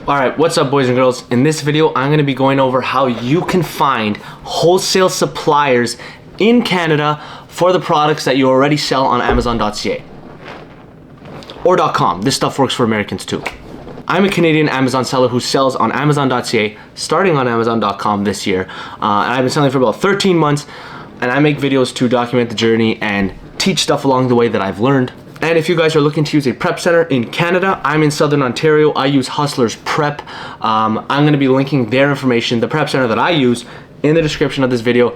Alright, what's up boys and girls? In this video, I'm going to be going over how you can find wholesale suppliers in Canada for the products that you already sell on Amazon.ca or .com. This stuff works for Americans too. I'm a Canadian Amazon seller who sells on Amazon.ca, starting on Amazon.com this year. And I've been selling for about 13 months, and I make videos to document the journey and teach stuff along the way that I've learned. And if you guys are looking to use a prep center in Canada, I'm in Southern Ontario. I use Hustlers Prep. I'm going to be linking their information, the prep center that I use, in the description of this video.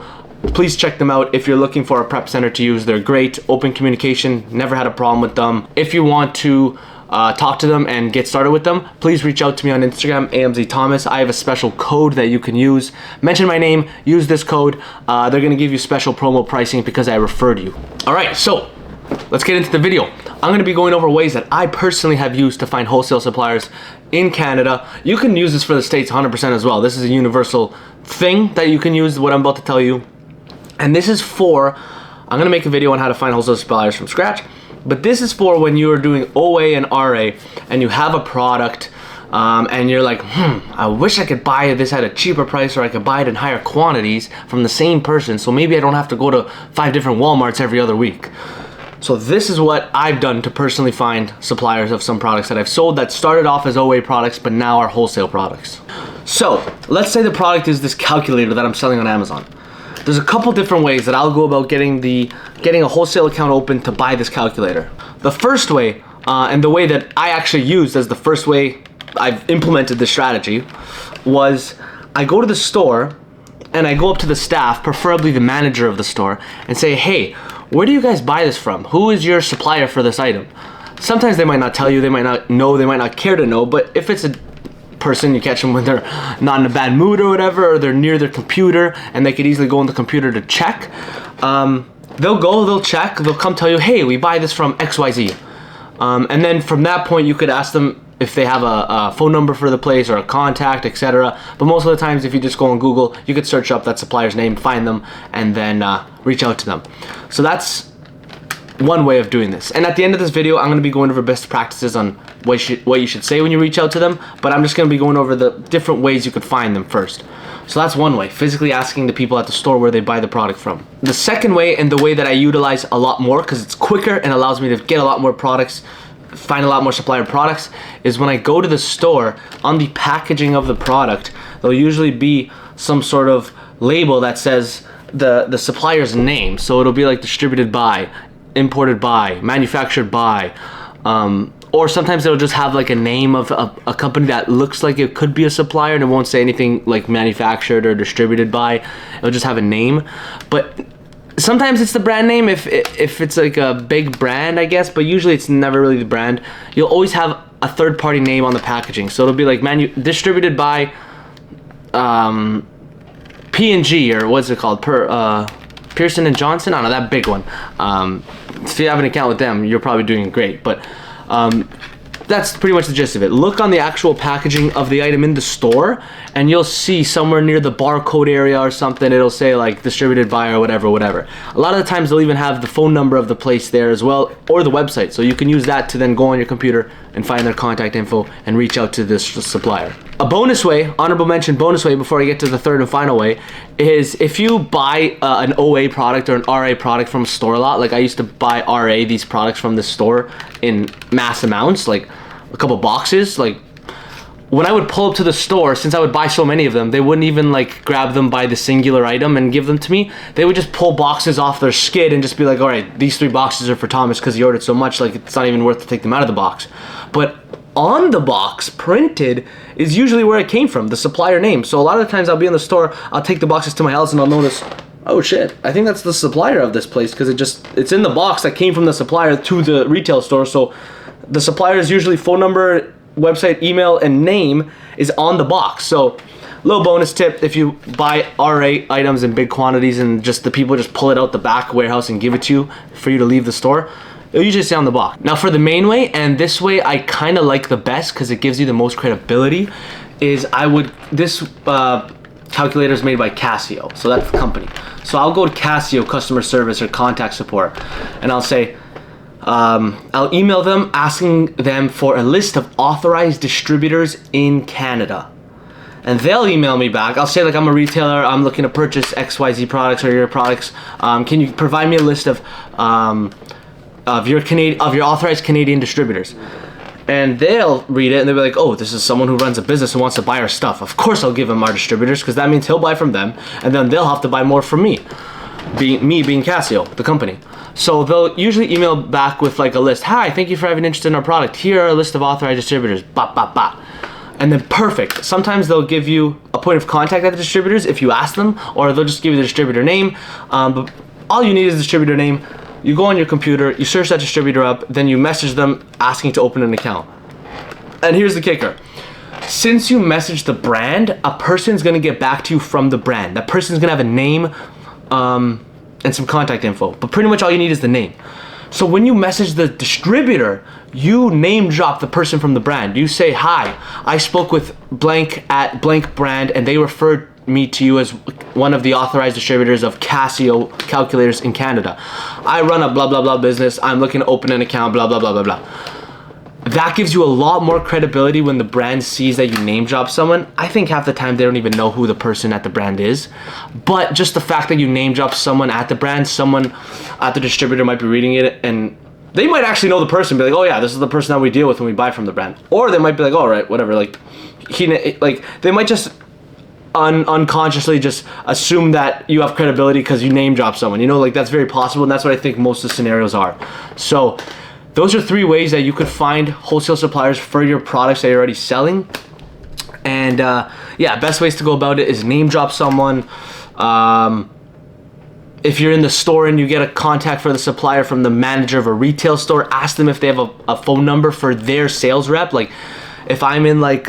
Please check them out if you're looking for a prep center to use. They're great, open communication, never had a problem with them. If you want to talk to them and get started with them, please reach out to me on Instagram, AMZThomas. I have a special code that you can use. Mention my name, use this code. They're going to give you special promo pricing because I referred you. All right, so let's get into the video. I'm going to be going over ways that I personally have used to find wholesale suppliers in Canada. You can use this for the States 100% as well. This is a universal thing that you can use, what I'm about to tell you. And this is for, I'm going to make a video on how to find wholesale suppliers from scratch, but this is for when you are doing OA and RA and you have a product and you're like, I wish I could buy this at a cheaper price, or I could buy it in higher quantities from the same person, so maybe I don't have to go to 5 different Walmarts every other week. So this is what I've done to personally find suppliers of some products that I've sold that started off as OA products but now are wholesale products. So let's say the product is this calculator that I'm selling on Amazon. There's a couple different ways that I'll go about getting a wholesale account open to buy this calculator. The first way, and the way that I actually used as the first way I've implemented this strategy, was I go to the store and I go up to the staff, preferably the manager of the store, and say, hey, where do you guys buy this from? Who is your supplier for this item? Sometimes they might not tell you, they might not know, they might not care to know, but if it's a person, you catch them when they're not in a bad mood or whatever, or they're near their computer and they could easily go on the computer to check, they'll check, they'll come tell you, hey, we buy this from XYZ. And then from that point, you could ask them if they have a phone number for the place or a contact, etc. But most of the times, if you just go on Google, you could search up that supplier's name, find them, and then reach out to them. So that's one way of doing this. And at the end of this video, I'm going to be going over best practices on what you should say when you reach out to them. But I'm just going to be going over the different ways you could find them first. So that's one way, physically asking the people at the store where they buy the product from. The second way, and the way that I utilize a lot more because it's quicker and allows me to get a lot more products, find a lot more supplier products, is when I go to the store, on the packaging of the product, there'll usually be some sort of label that says the supplier's name. So it'll be like distributed by, imported by, manufactured by, or sometimes it'll just have like a name of a company that looks like it could be a supplier, and it won't say anything like manufactured or distributed by. It'll just have a name. But sometimes it's the brand name if it's like a big brand, I guess, but usually it's never really the brand. You'll always have a third-party name on the packaging. So it'll be like distributed by P&G, or what's it called? Pearson and Johnson? I don't know, that big one. If you have an account with them, you're probably doing great, but that's pretty much the gist of it. Look on the actual packaging of the item in the store, and you'll see somewhere near the barcode area or something, it'll say like distributed by or whatever. A lot of the times they'll even have the phone number of the place there as well, or the website, so you can use that to then go on your computer and find their contact info and reach out to this supplier. A bonus way, honorable mention bonus way, before I get to the third and final way, is if you buy an OA product or an RA product from a store a lot. Like I used to buy RA, these products from the store in mass amounts, like a couple boxes. Like when I would pull up to the store, since I would buy so many of them, they wouldn't even like grab them by the singular item and give them to me. They would just pull boxes off their skid and just be like, all right, these 3 boxes are for Thomas because he ordered so much, like it's not even worth to take them out of the box. But on the box, printed, is usually where it came from, the supplier name. So a lot of the times I'll be in the store, I'll take the boxes to my house and I'll notice, oh shit, I think that's the supplier of this place, because it's in the box that came from the supplier to the retail store. So the supplier's usually phone number, website, email, and name is on the box. So little bonus tip, if you buy RA items in big quantities and just the people just pull it out the back warehouse and give it to you for you to leave the store, it'll usually say on the box. Now for the main way, and this way I kind of like the best because it gives you the most credibility, is this calculator is made by Casio, so that's the company. So I'll go to Casio customer service or contact support and I'll say, I'll email them asking them for a list of authorized distributors in Canada. And they'll email me back. I'll say like, I'm a retailer, I'm looking to purchase XYZ products or your products. Can you provide me a list of your authorized Canadian distributors? And they'll read it and they'll be like, oh, this is someone who runs a business and wants to buy our stuff. Of course I'll give him our distributors, because that means he'll buy from them and then they'll have to buy more from me. Being Casio, the company. So they'll usually email back with like a list. Hi, thank you for having interest in our product. Here are a list of authorized distributors. Bop, bop, bop. And then perfect. Sometimes they'll give you a point of contact at the distributors if you ask them, or they'll just give you the distributor name. But all you need is the distributor name. You go on your computer, you search that distributor up, then you message them asking to open an account. And here's the kicker. Since you message the brand, a person's gonna get back to you from the brand. That person's gonna have a name and some contact info. But pretty much all you need is the name. So when you message the distributor, you name drop the person from the brand. You say, hi, I spoke with blank at blank brand and they referred me to you as one of the authorized distributors of Casio calculators in Canada. I run a blah, blah, blah business. I'm looking to open an account, blah, blah, blah, blah, blah. That gives you a lot more credibility when the brand sees that you name drop someone. I think half the time they don't even know who the person at the brand is. But just the fact that you name drop someone at the brand, someone at the distributor might be reading it and they might actually know the person, be like, oh yeah, this is the person that we deal with when we buy from the brand. Or they might be like, all right, whatever. Like, they might just unconsciously just assume that you have credibility because you name drop someone. You know, like that's very possible, and that's what I think most of the scenarios are. So those are 3 ways that you could find wholesale suppliers for your products that you're already selling. And yeah, best ways to go about it is name drop someone. If you're in the store and you get a contact for the supplier from the manager of a retail store, ask them if they have a phone number for their sales rep. Like if I'm in like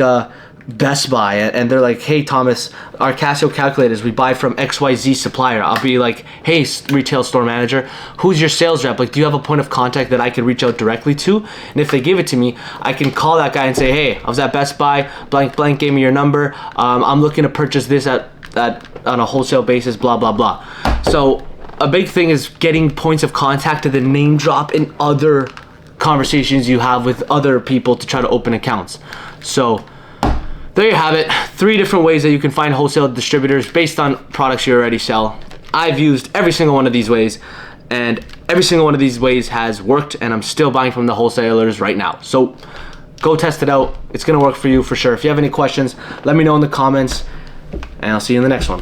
Best Buy and they're like, hey Thomas, our Casio calculators we buy from XYZ supplier, I'll be like, hey retail store manager, who's your sales rep? Like, do you have a point of contact that I could reach out directly to? And if they give it to me, I can call that guy and say, hey, I was at Best Buy, blank blank gave me your number, I'm looking to purchase this at on a wholesale basis, blah blah blah. So a big thing is getting points of contact to the name drop in other conversations you have with other people to try to open accounts. So there you have it, 3 different ways that you can find wholesale distributors based on products you already sell. I've used every single one of these ways, and every single one of these ways has worked, and I'm still buying from the wholesalers right now. So go test it out. It's gonna work for you for sure. If you have any questions, let me know in the comments, and I'll see you in the next one.